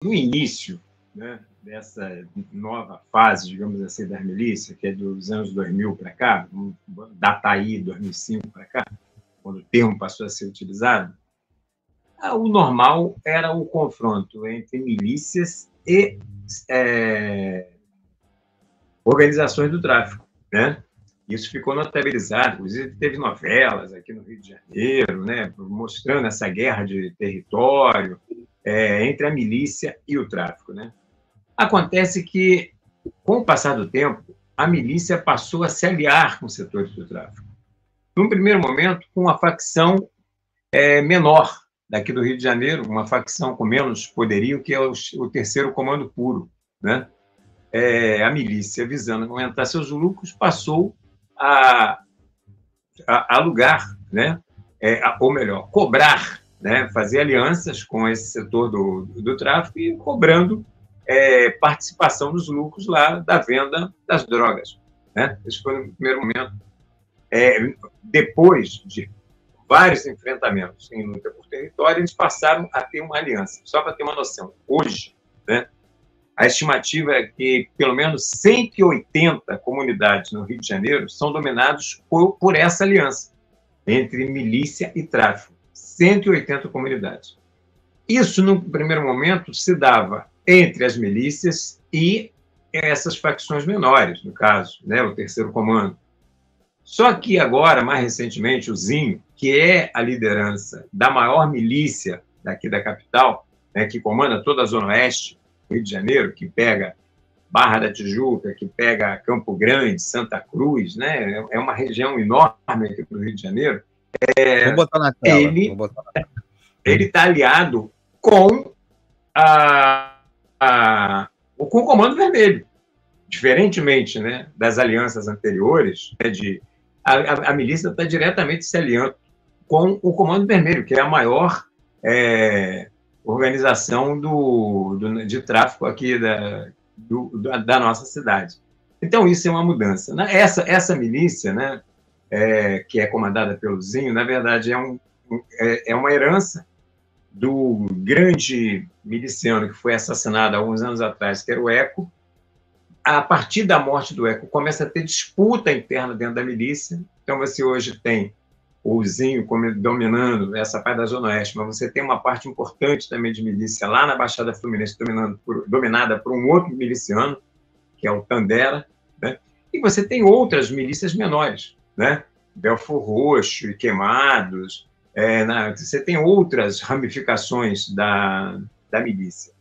no início, né, dessa nova fase, digamos assim, da milícia, que é dos anos 2000 para cá, data aí 2005 para cá, quando o termo passou a ser utilizado, o normal era o confronto entre milícias e organizações do tráfico, né? Isso ficou notabilizado, inclusive teve novelas aqui no Rio de Janeiro, né, mostrando essa guerra de território entre a milícia e o tráfico, né? Acontece que, com o passar do tempo, a milícia passou a se aliar com os setores do tráfico. Num primeiro momento, com uma facção menor daqui do Rio de Janeiro, uma facção com menos poderio, que é o Terceiro Comando Puro, né? A milícia, visando aumentar seus lucros, passou a alugar, né? Ou melhor, cobrar, né? Fazer alianças com esse setor do tráfico e cobrando participação dos lucros lá da venda das drogas, né? Esse foi no primeiro momento. Depois de vários enfrentamentos em luta por território, eles passaram a ter uma aliança. Só para ter uma noção, hoje, né, a estimativa é que pelo menos 180 comunidades no Rio de Janeiro são dominadas por essa aliança entre milícia e tráfico. 180 comunidades. Isso, no primeiro momento, se dava entre as milícias e essas facções menores, no caso, né, o Terceiro Comando. Só que agora, mais recentemente, o Zinho, que é a liderança da maior milícia daqui da capital, né, que comanda toda a Zona Oeste do Rio de Janeiro, que pega Barra da Tijuca, que pega Campo Grande, Santa Cruz, né, é uma região enorme aqui do Rio de Janeiro. Vou botar na tela. Ele está aliado com o Comando Vermelho. Diferentemente, né, das alianças anteriores, né, a milícia está diretamente se aliando com o Comando Vermelho, que é a maior organização de tráfico aqui da nossa cidade. Então, isso é uma mudança. Essa milícia, né, que é comandada pelo Zinho, na verdade, é uma herança do grande miliciano que foi assassinado há alguns anos atrás, que era o Eco. A partir da morte do Eco, começa a ter disputa interna dentro da milícia. Então, você hoje tem o Zinho dominando essa parte da Zona Oeste, mas você tem uma parte importante também de milícia lá na Baixada Fluminense, dominada por um outro miliciano, que é o Tandera, né? E você tem outras milícias menores, né? Belfor Roxo e Queimados. Você tem outras ramificações da milícia.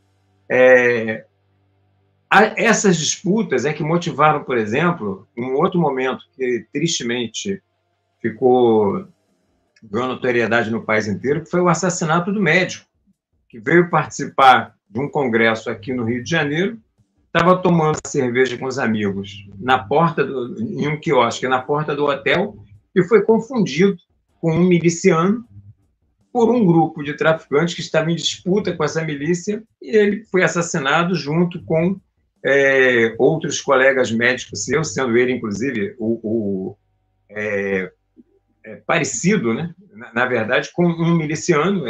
Essas disputas é que motivaram, por exemplo, um outro momento que, tristemente, ganhou notoriedade no país inteiro, que foi o assassinato do médico, que veio participar de um congresso aqui no Rio de Janeiro, estava tomando cerveja com os amigos em um quiosque na porta do hotel, e foi confundido com um miliciano por um grupo de traficantes que estava em disputa com essa milícia, e ele foi assassinado junto com outros colegas médicos seus, sendo ele, inclusive, parecido, né, na verdade, com um miliciano,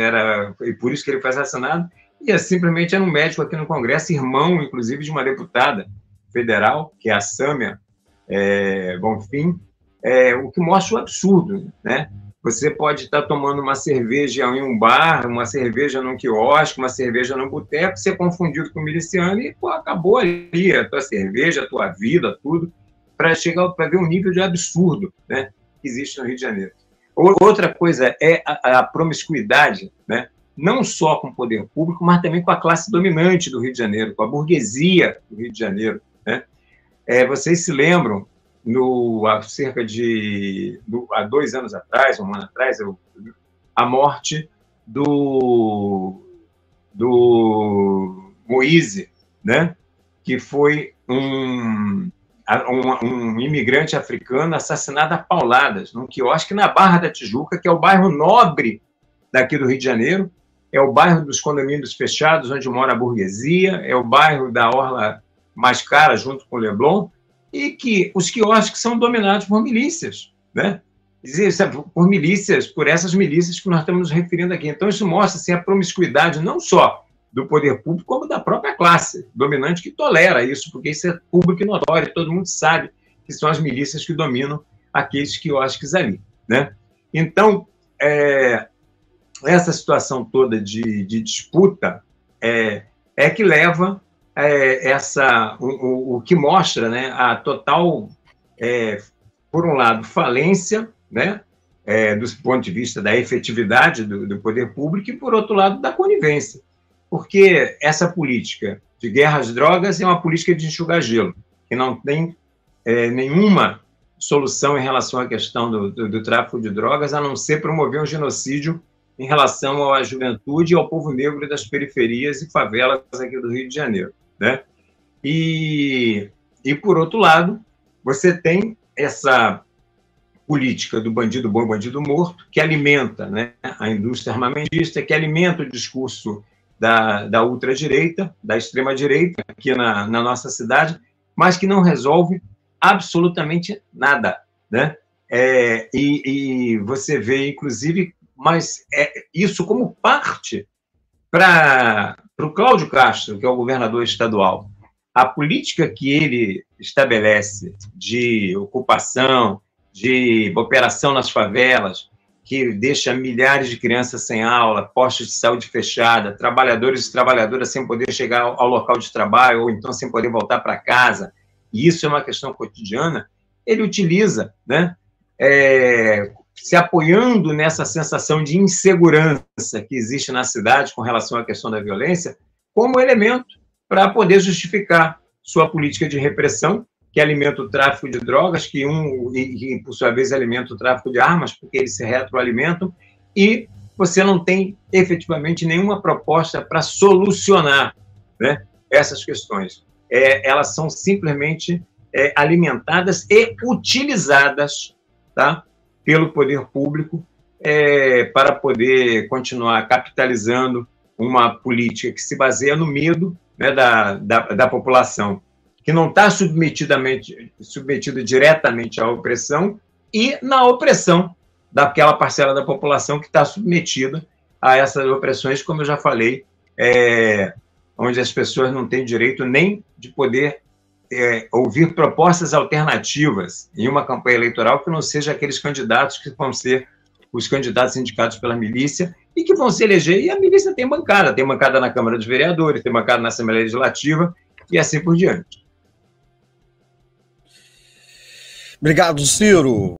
e por isso que ele foi assassinado, e simplesmente era um médico aqui no Congresso, irmão, inclusive, de uma deputada federal, que é a Sâmia Bonfim, o que mostra o absurdo, né? Você pode estar tomando uma cerveja em um bar, uma cerveja num quiosque, uma cerveja num boteco, ser confundido com um miliciano e acabou ali a tua cerveja, a tua vida, tudo, para ver um nível de absurdo, né, que existe no Rio de Janeiro. Outra coisa é a promiscuidade, né, não só com o poder público, mas também com a classe dominante do Rio de Janeiro, com a burguesia do Rio de Janeiro, né? Vocês se lembram, há 2 anos atrás, um ano atrás, a morte do Moise, né? Que foi um imigrante africano assassinado a pauladas num quiosque na Barra da Tijuca, que é o bairro nobre daqui do Rio de Janeiro, é o bairro dos condomínios fechados, onde mora a burguesia, é o bairro da orla mais cara, junto com o Leblon, e que os quiosques são dominados por milícias, né? Por essas milícias que nós estamos nos referindo aqui. Então, isso mostra assim, a promiscuidade não só do poder público como da própria classe dominante que tolera isso, porque isso é público e notório, todo mundo sabe que são as milícias que dominam aqueles quiosques ali, né? Então, essa situação toda de disputa é que leva o que mostra, né, a total, por um lado, falência, né, do ponto de vista da efetividade do poder público e, por outro lado, da conivência. Porque essa política de guerra às drogas é uma política de enxugar gelo, que não tem nenhuma solução em relação à questão do tráfico de drogas, a não ser promover um genocídio em relação à juventude e ao povo negro das periferias e favelas aqui do Rio de Janeiro, né? E por outro lado, você tem essa política do bandido bom e bandido morto, que alimenta, né, a indústria armamentista, que alimenta o discurso da ultradireita, da extrema-direita, aqui na nossa cidade, mas que não resolve absolutamente nada, né? E você vê, inclusive, mas isso como parte para o Cláudio Castro, que é o governador estadual. A política que ele estabelece de ocupação, de operação nas favelas, que deixa milhares de crianças sem aula, postos de saúde fechada, trabalhadores e trabalhadoras sem poder chegar ao local de trabalho, ou então sem poder voltar para casa, e isso é uma questão cotidiana, ele utiliza, né, se apoiando nessa sensação de insegurança que existe na cidade com relação à questão da violência, como elemento para poder justificar sua política de repressão, que alimenta o tráfico de drogas, que por sua vez, alimenta o tráfico de armas, porque eles se retroalimentam, e você não tem efetivamente nenhuma proposta para solucionar, né, essas questões. Elas são simplesmente alimentadas e utilizadas, tá, pelo poder público para poder continuar capitalizando uma política que se baseia no medo, né, da população, que não está submetida diretamente à opressão, e na opressão daquela parcela da população que está submetida a essas opressões, como eu já falei, onde as pessoas não têm direito nem de poder ouvir propostas alternativas em uma campanha eleitoral que não seja aqueles candidatos que vão ser os candidatos indicados pela milícia e que vão se eleger, e a milícia tem bancada na Câmara dos Vereadores, tem bancada na Assembleia Legislativa e assim por diante. Obrigado, Ciro.